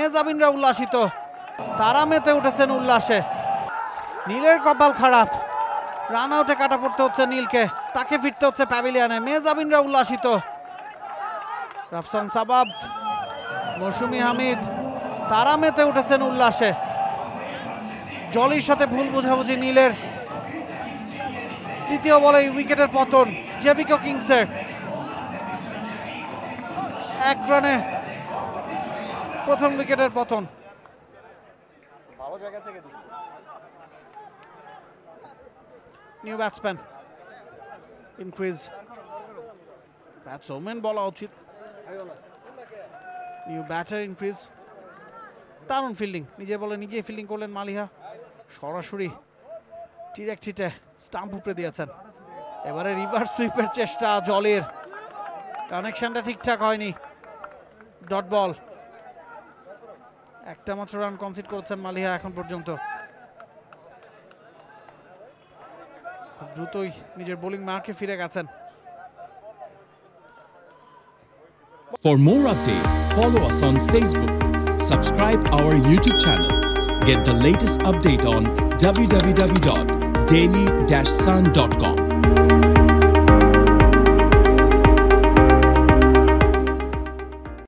মেহজাবিনরা উল্লাসিত, তারা মেতে উঠেছেন উল্লাসে। নীলের কপাল খারাপ, রান আউটে কাটা পড়তে হচ্ছে নীলকে, তাকে ফিরতে হচ্ছে প্যাভিলিয়নে। মেহজাবিনরা উল্লাসিত, রাফসান সাবাব, মৌসুমী হামিদ, তারা মেতে উঠেছেন উল্লাসে। জলির সাথে ভুল বোঝাবুঝি নীলের। দ্বিতীয় বলে উইকেটের পতন জেবিকো কিংসের। 1 রানে প্রথম উইকেটের পতন। নিউ ব্যাটসম্যান ইনক্রিজ, ব্যাটসম্যান বলা উচিত। New batter increase. দারুণ ফিল্ডিং, নিজে বলে নিজেই ফিল্ডিং করলেন মালিহা, সরাসরি ডিরেক্ট হিটে স্টাম্প উপরে দিয়েছেন। এবারে রিভার্স সুইপের চেষ্টা জলের, কানেকশনটা ঠিকঠাক হয়নি। ডট বল, একটা মাত্র রান কনসিড করেছেন মালিহা এখন পর্যন্ত। খুব দ্রুতই নিজের বোলিং মার্কে ফিরে গেছেন। For more updates, follow us on Facebook, subscribe our YouTube channel, get the latest update on www.daily-sun.com.